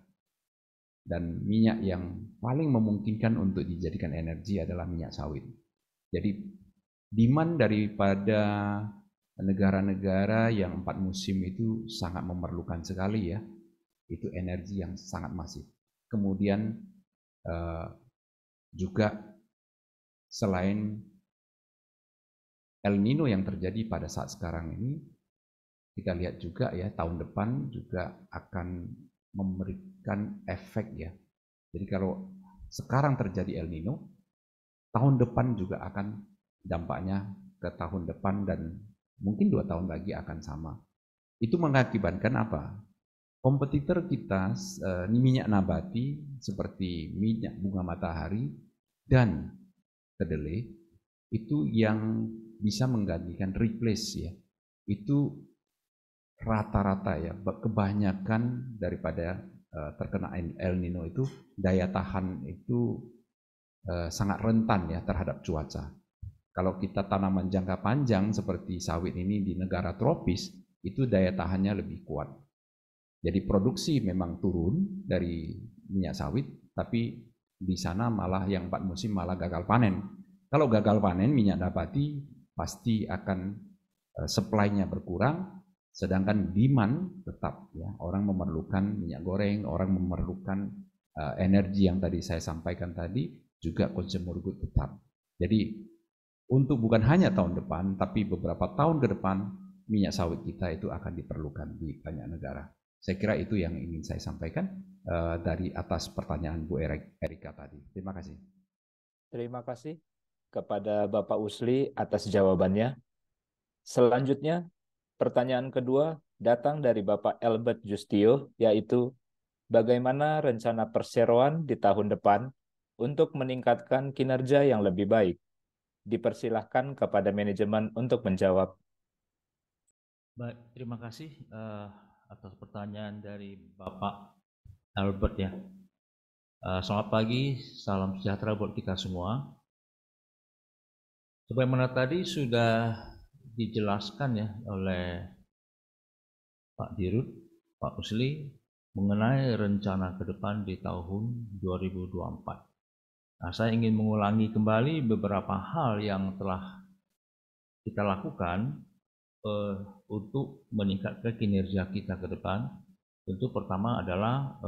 [SPEAKER 2] Dan minyak yang paling memungkinkan untuk dijadikan energi adalah minyak sawit. Jadi demand daripada negara-negara yang 4 musim itu sangat memerlukan sekali ya, itu energi yang sangat masif. Kemudian juga selain El Nino yang terjadi pada saat sekarang ini, kita lihat juga ya tahun depan juga akan memberikan efek ya. Jadi kalau sekarang terjadi El Nino, tahun depan juga akan dampaknya ke tahun depan dan mungkin 2 tahun lagi akan sama. Itu mengakibatkan apa? Kompetitor kita minyak nabati seperti minyak bunga matahari dan kedelai itu yang bisa menggantikan replace ya. Itu rata-rata ya, kebanyakan daripada terkena El Nino itu daya tahan itu sangat rentan ya terhadap cuaca. Kalau kita tanaman jangka panjang seperti sawit ini di negara tropis, itu daya tahannya lebih kuat. Jadi produksi memang turun dari minyak sawit, tapi di sana malah yang 4 musim malah gagal panen. Kalau gagal panen minyak nabati pasti akan supply-nya berkurang, sedangkan demand tetap ya. Orang memerlukan minyak goreng, orang memerlukan energi yang tadi saya sampaikan tadi, juga consumer good tetap. Jadi untuk bukan hanya tahun depan, tapi beberapa tahun ke depan minyak sawit kita itu akan diperlukan di banyak negara. Saya kira itu yang ingin saya sampaikan dari atas pertanyaan Bu Erika tadi. Terima kasih.
[SPEAKER 1] Terima kasih kepada Bapak Usli atas jawabannya. Selanjutnya, pertanyaan kedua datang dari Bapak Albert Justio, yaitu bagaimana rencana perseroan di tahun depan untuk meningkatkan kinerja yang lebih baik? Dipersilahkan kepada manajemen untuk menjawab.
[SPEAKER 5] Baik, terima kasih atas pertanyaan dari Bapak Albert ya. Selamat pagi, salam sejahtera buat kita semua. Sebagaimana tadi sudah dijelaskan ya oleh Pak Dirut, Pak Usli mengenai rencana ke depan di tahun 2024. Nah, saya ingin mengulangi kembali beberapa hal yang telah kita lakukan untuk meningkatkan kinerja kita ke depan. Tentu pertama adalah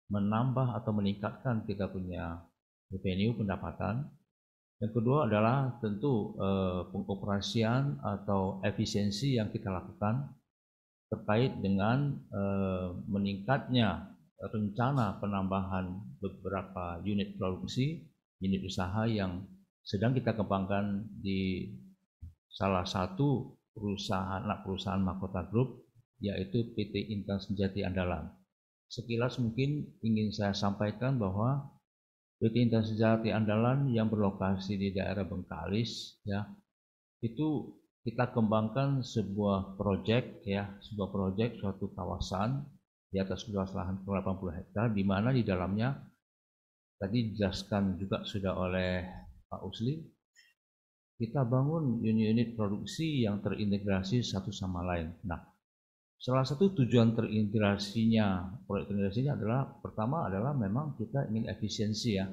[SPEAKER 5] menambah atau meningkatkan kita punya revenue, pendapatan. Yang kedua adalah tentu pengoperasian atau efisiensi yang kita lakukan terkait dengan meningkatnya rencana penambahan beberapa unit produksi, unit usaha yang sedang kita kembangkan di salah satu perusahaan anak perusahaan Mahkota Group, yaitu PT Intan Senjati Andalan. Sekilas mungkin ingin saya sampaikan bahwa PT Intan Senjati Andalan yang berlokasi di daerah Bengkalis ya, itu kita kembangkan sebuah proyek ya, suatu kawasan di atas luas lahan 80 hektar, di mana di dalamnya tadi dijelaskan juga sudah oleh Pak Usli, kita bangun unit-unit produksi yang terintegrasi satu sama lain. Nah, salah satu tujuan terintegrasinya, proyek terintegrasinya adalah pertama adalah memang kita ingin efisiensi ya.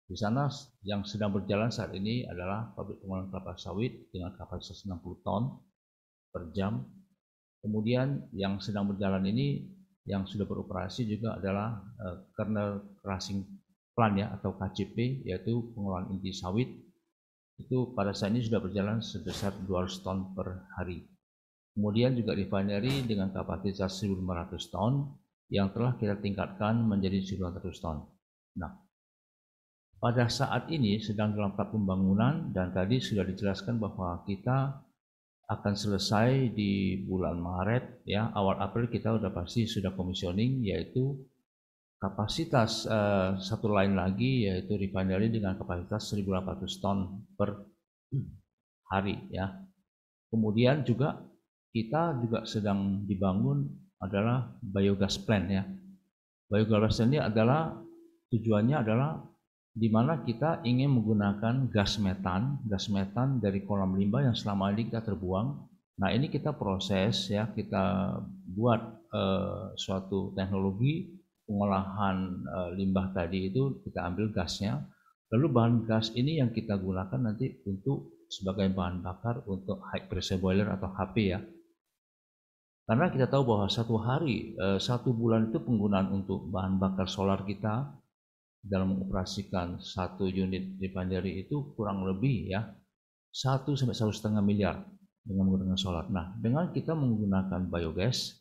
[SPEAKER 5] Di sana yang sedang berjalan saat ini adalah pabrik pengolahan kelapa sawit dengan kapasitas 60 ton per jam. Kemudian yang sedang berjalan ini yang sudah beroperasi juga adalah kernel crushing plant ya atau KCP, yaitu pengolahan inti sawit. Itu pada saat ini sudah berjalan sebesar 200 ton per hari. Kemudian juga refinery dengan kapasitas 1.500 ton yang telah kita tingkatkan menjadi 1.100 ton. Nah, pada saat ini sedang dalam tahap pembangunan dan tadi sudah dijelaskan bahwa kita akan selesai di bulan Maret ya, awal April kita sudah pasti sudah commissioning, yaitu kapasitas satu lain lagi yaitu refinery dengan kapasitas 1.800 ton per hari ya. Kemudian juga kita juga sedang dibangun adalah biogas plant ya. Biogas plant ini adalah tujuannya adalah di mana kita ingin menggunakan gas metan dari kolam limbah yang selama ini kita terbuang. Nah, ini kita proses ya, kita buat suatu teknologi pengolahan limbah tadi itu, kita ambil gasnya, lalu bahan gas ini yang kita gunakan nanti untuk sebagai bahan bakar untuk high pressure boiler atau HP ya. Karena kita tahu bahwa satu hari, 1 bulan itu penggunaan untuk bahan bakar solar kita dalam mengoperasikan satu unit refinery itu kurang lebih ya 1 sampai 1,5 miliar dengan menggunakan solar. Nah, dengan kita menggunakan biogas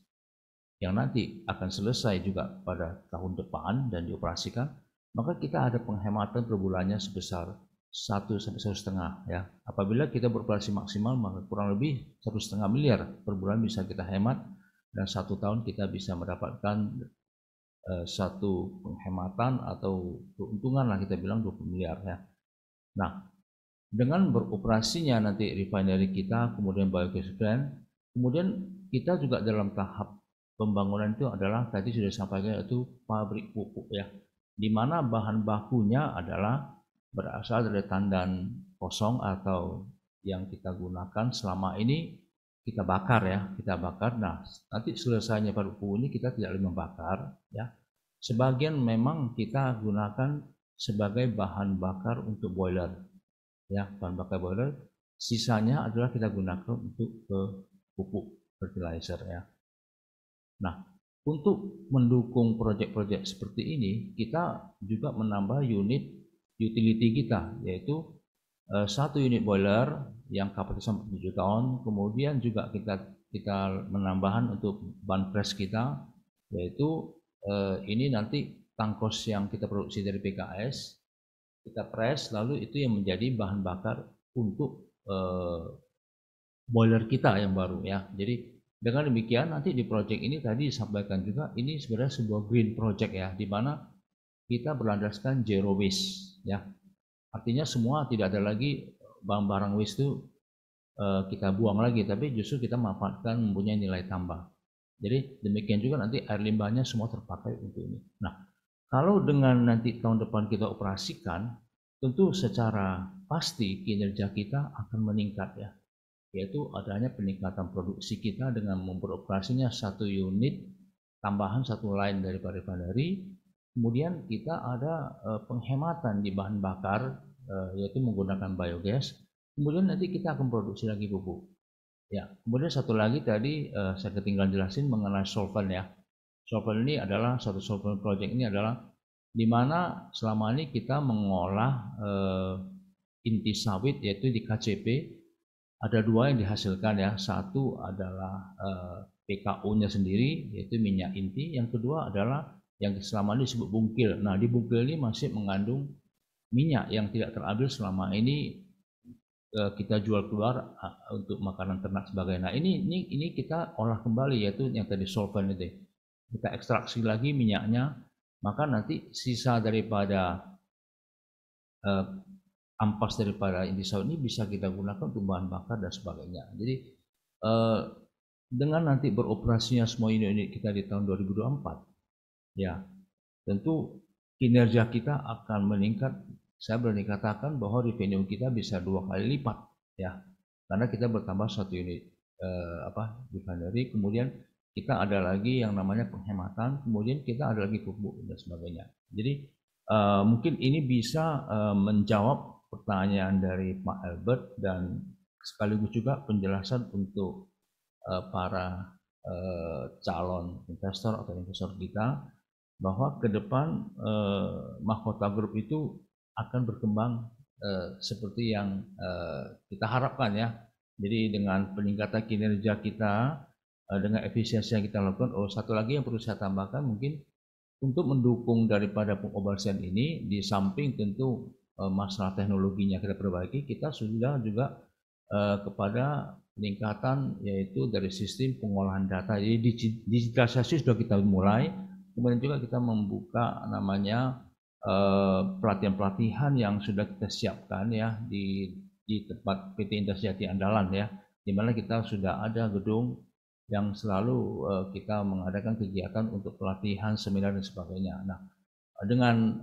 [SPEAKER 5] yang nanti akan selesai juga pada tahun depan dan dioperasikan, maka kita ada penghematan per bulannya sebesar 1 sampai 1,5 ya. Apabila kita beroperasi maksimal, maka kurang lebih 1,5 miliar per bulan bisa kita hemat, dan 1 tahun kita bisa mendapatkan satu penghematan atau keuntungan lah, kita bilang 20 miliar ya. Nah, dengan beroperasinya nanti refinery kita, kemudian biogas plant, kemudian kita juga dalam tahap pembangunan itu adalah tadi sudah disampaikan, yaitu pabrik pupuk ya, di mana bahan bakunya adalah berasal dari tandan kosong atau yang kita gunakan selama ini kita bakar ya, kita bakar. Nah, nanti selesainya pabrik pupuk ini kita tidak lagi membakar ya. Sebagian memang kita gunakan sebagai bahan bakar untuk boiler ya, bahan bakar boiler. Sisanya adalah kita gunakan untuk pupuk fertilizer ya. Nah, untuk mendukung proyek-proyek seperti ini, kita juga menambah unit utility kita, yaitu satu unit boiler yang kapasitasnya 7 ton. Kemudian juga kita menambahkan untuk ban press kita, yaitu ini nanti tangkos yang kita produksi dari PKS, kita press, lalu itu yang menjadi bahan bakar untuk boiler kita yang baru ya. Jadi dengan demikian nanti di proyek ini tadi disampaikan juga, ini sebenarnya sebuah green project ya, di mana kita berlandaskan zero waste ya. Artinya semua tidak ada lagi barang-barang waste itu kita buang lagi, tapi justru kita manfaatkan mempunyai nilai tambah. Jadi demikian juga nanti air limbahnya semua terpakai untuk ini. Nah, kalau dengan nanti tahun depan kita operasikan, tentu secara pasti kinerja kita akan meningkat ya, yaitu adanya peningkatan produksi kita dengan memberoperasinya satu unit tambahan, satu line daripada refinery. Kemudian kita ada penghematan di bahan bakar, yaitu menggunakan biogas. Kemudian nanti kita akan produksi lagi pupuk. Ya, kemudian satu lagi tadi saya ketinggalan jelasin mengenai solvent ya. Solvent ini adalah satu solvent project ini adalah di mana selama ini kita mengolah inti sawit, yaitu di KCP ada 2 yang dihasilkan ya. Satu adalah PKO-nya sendiri, yaitu minyak inti. Yang kedua adalah yang selama ini disebut bungkil. Nah, di bungkil ini masih mengandung minyak yang tidak terambil selama ini kita jual keluar untuk makanan ternak sebagainya. Nah, ini kita olah kembali, yaitu yang tadi solvent itu. Kita ekstraksi lagi minyaknya, maka nanti sisa daripada ampas daripada inti sawit ini bisa kita gunakan untuk bahan bakar dan sebagainya. Jadi dengan nanti beroperasinya semua unit kita di tahun 2024, ya tentu kinerja kita akan meningkat. Saya berani katakan bahwa revenue kita bisa 2 kali lipat ya, karena kita bertambah satu unit refinery, kemudian kita ada lagi yang namanya penghematan, kemudian kita ada lagi pupuk dan sebagainya. Jadi mungkin ini bisa menjawab pertanyaan dari Pak Albert, dan sekaligus juga penjelasan untuk para calon investor atau investor kita, bahwa ke depan Mahkota Group itu akan berkembang seperti yang kita harapkan ya. Jadi dengan peningkatan kinerja kita, dengan efisiensi yang kita lakukan. Satu lagi yang perlu saya tambahkan, mungkin untuk mendukung daripada pengoperasian ini, di samping tentu masalah teknologinya kita perbaiki, kita sudah juga kepada peningkatan, yaitu dari sistem pengolahan data. Jadi digitalisasi sudah kita mulai. Kemudian juga kita membuka namanya pelatihan-pelatihan yang sudah kita siapkan ya di tempat PT Indah-Sejati Andalan ya, di mana kita sudah ada gedung yang selalu kita mengadakan kegiatan untuk pelatihan, seminar dan sebagainya. Nah, dengan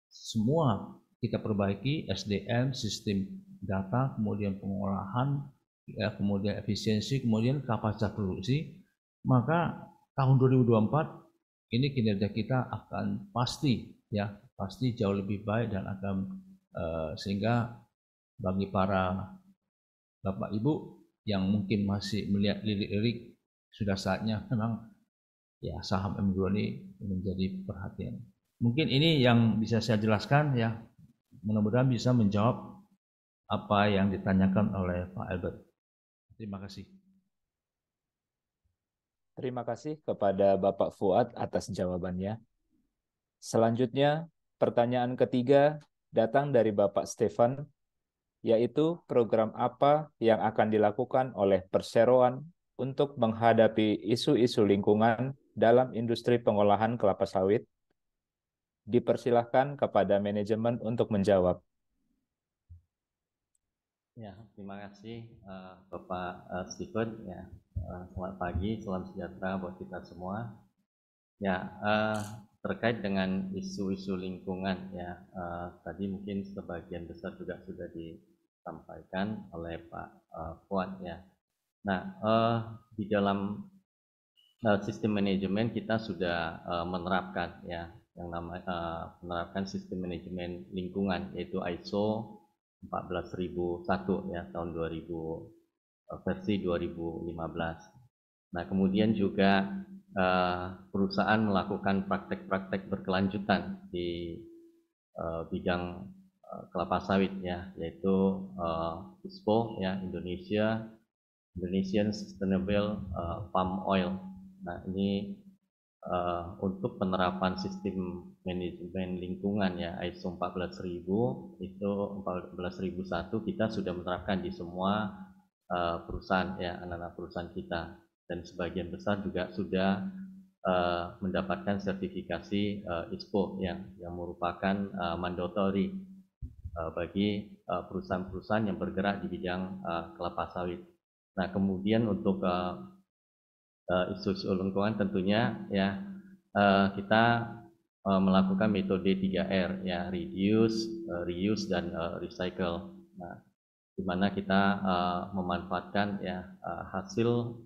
[SPEAKER 5] semua kita perbaiki SDM, sistem data, kemudian pengolahan, ya, kemudian efisiensi, kemudian kapasitas produksi, maka tahun 2024 ini kinerja kita akan pasti jauh lebih baik, dan akan sehingga bagi para Bapak Ibu yang mungkin masih melihat lirik-lirik, sudah saatnya memang ya saham M2 ini menjadi perhatian. Mungkin ini yang bisa saya jelaskan ya. Mudah-mudahan bisa menjawab apa yang ditanyakan oleh Pak Albert. Terima kasih.
[SPEAKER 1] Terima kasih kepada Bapak Fuad atas jawabannya. Selanjutnya, pertanyaan ketiga datang dari Bapak Stefan, yaitu program apa yang akan dilakukan oleh perseroan untuk menghadapi isu-isu lingkungan dalam industri pengolahan kelapa sawit. Dipersilahkan kepada manajemen untuk menjawab.
[SPEAKER 6] Ya, terima kasih Bapak Stephen. Ya, selamat pagi, salam sejahtera buat kita semua. Ya, terkait dengan isu-isu lingkungan ya, tadi mungkin sebagian besar juga sudah disampaikan oleh Pak Fuad ya. Nah, di dalam sistem manajemen kita sudah menerapkan ya yang namanya menerapkan sistem manajemen lingkungan, yaitu ISO 14001 ya tahun 2000 versi 2015. Nah, kemudian juga perusahaan melakukan praktek-praktek berkelanjutan di bidang kelapa sawit ya, yaitu ISPO ya, Indonesian Sustainable Palm Oil. Nah, ini untuk penerapan sistem manajemen lingkungan ya ISO 14000 itu 14001 kita sudah menerapkan di semua perusahaan ya, anak-anak perusahaan kita, dan sebagian besar juga sudah mendapatkan sertifikasi ISPO yang merupakan mandatory bagi perusahaan-perusahaan yang bergerak di bidang kelapa sawit. Nah, kemudian untuk isu-isu lingkungan tentunya ya kita melakukan metode 3R ya, reduce, reuse dan recycle. Nah, di mana kita memanfaatkan ya hasil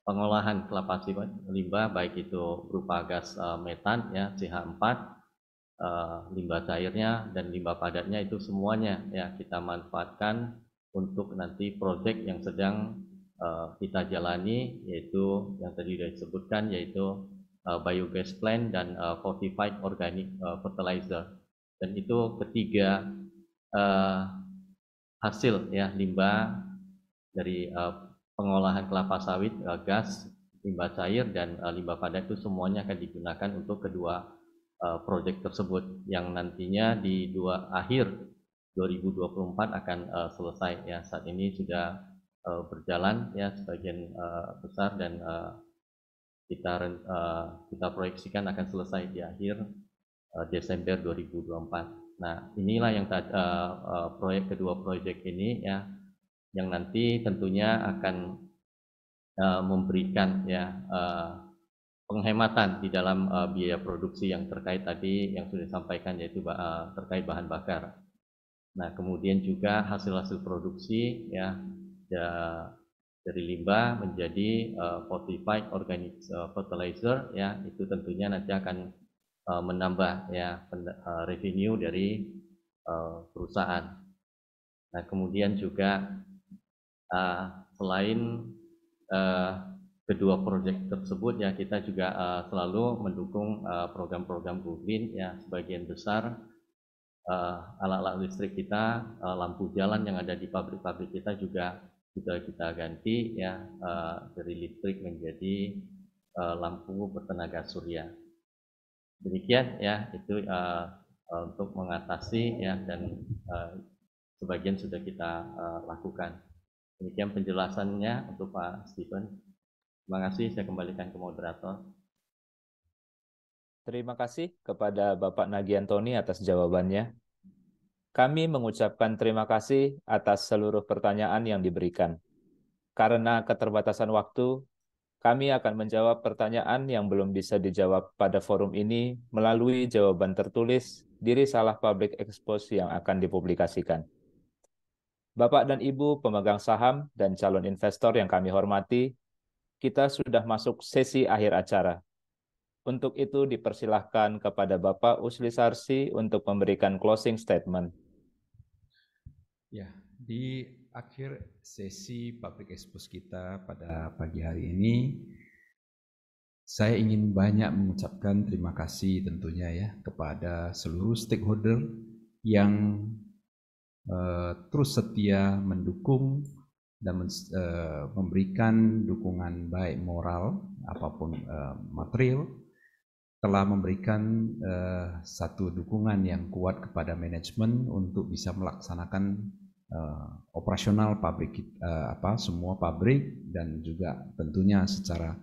[SPEAKER 6] pengolahan kelapa sawit limbah, baik itu berupa gas metan ya CH4, limbah cairnya dan limbah padatnya, itu semuanya ya kita manfaatkan untuk nanti proyek yang sedang kita jalani, yaitu yang tadi sudah disebutkan, yaitu biogas plant dan fortified organic fertilizer. Dan itu ketiga hasil ya limbah dari pengolahan kelapa sawit, gas, limbah cair dan limbah padat, itu semuanya akan digunakan untuk kedua proyek tersebut yang nantinya di akhir 2024 akan selesai ya. Saat ini sudah berjalan ya sebagian besar, dan kita proyeksikan akan selesai di akhir Desember 2024. Nah, inilah yang kedua proyek ini ya yang nanti tentunya akan memberikan ya penghematan di dalam biaya produksi yang terkait tadi yang sudah disampaikan, yaitu terkait bahan bakar. Nah, kemudian juga hasil-hasil produksi ya dari limbah menjadi fortified organic fertilizer ya, itu tentunya nanti akan menambah ya revenue dari perusahaan. Nah, kemudian juga selain kedua proyek tersebut ya, kita juga selalu mendukung program-program Go Green ya. Sebagian besar alat-alat listrik kita, lampu jalan yang ada di pabrik-pabrik kita juga sudah kita ganti ya dari listrik menjadi lampu bertenaga surya. Demikian ya, itu untuk mengatasi ya, dan sebagian sudah kita lakukan. Demikian penjelasannya untuk Pak Stephen. Terima kasih, saya kembalikan ke moderator.
[SPEAKER 1] Terima kasih kepada Bapak Nagiantoni atas jawabannya. Kami mengucapkan terima kasih atas seluruh pertanyaan yang diberikan. Karena keterbatasan waktu, kami akan menjawab pertanyaan yang belum bisa dijawab pada forum ini melalui jawaban tertulis di risalah public expose yang akan dipublikasikan. Bapak dan Ibu pemegang saham dan calon investor yang kami hormati, kita sudah masuk sesi akhir acara. Untuk itu dipersilahkan kepada Bapak Usli Sarsi untuk memberikan closing statement.
[SPEAKER 2] Ya, di akhir sesi public expose kita pada pagi hari ini, Saya ingin banyak mengucapkan terima kasih tentunya ya kepada seluruh stakeholder yang terus setia mendukung dan memberikan dukungan baik moral apapun material, telah memberikan satu dukungan yang kuat kepada manajemen untuk bisa melaksanakan operasional pabrik semua pabrik dan juga tentunya secara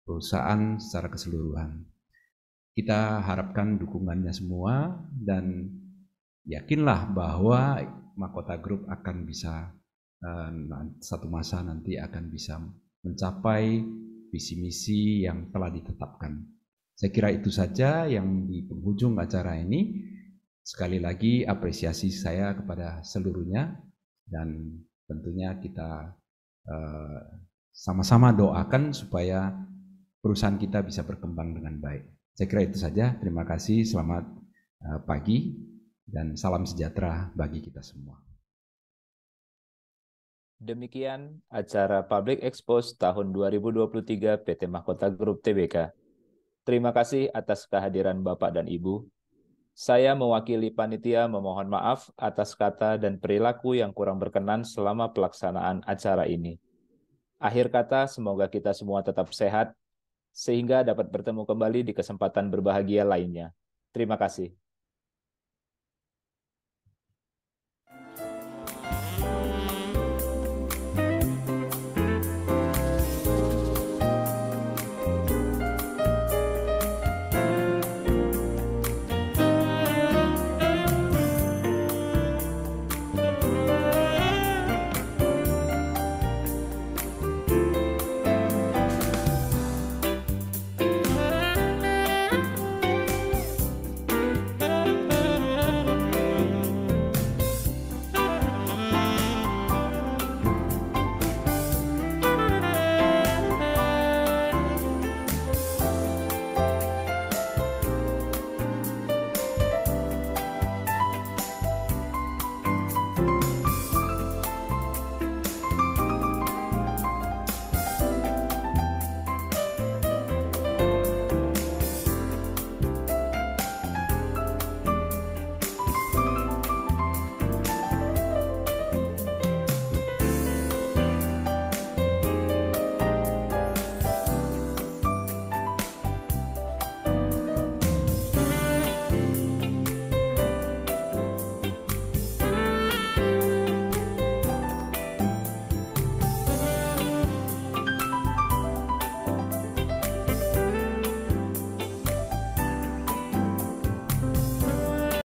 [SPEAKER 2] perusahaan secara keseluruhan. Kita harapkan dukungannya semua dan yakinlah bahwa Mahkota Group akan bisa satu masa nanti akan bisa mencapai visi misi yang telah ditetapkan. Saya kira itu saja yang di penghujung acara ini. Sekali lagi apresiasi saya kepada seluruhnya dan tentunya kita sama-sama doakan supaya perusahaan kita bisa berkembang dengan baik. Saya kira itu saja. Terima kasih. Selamat pagi dan salam sejahtera bagi kita semua.
[SPEAKER 1] Demikian acara Public Expose tahun 2023 PT Mahkota Group Tbk. Terima kasih atas kehadiran Bapak dan Ibu. Saya mewakili panitia memohon maaf atas kata dan perilaku yang kurang berkenan selama pelaksanaan acara ini. Akhir kata, semoga kita semua tetap sehat, sehingga dapat bertemu kembali di kesempatan berbahagia lainnya. Terima kasih.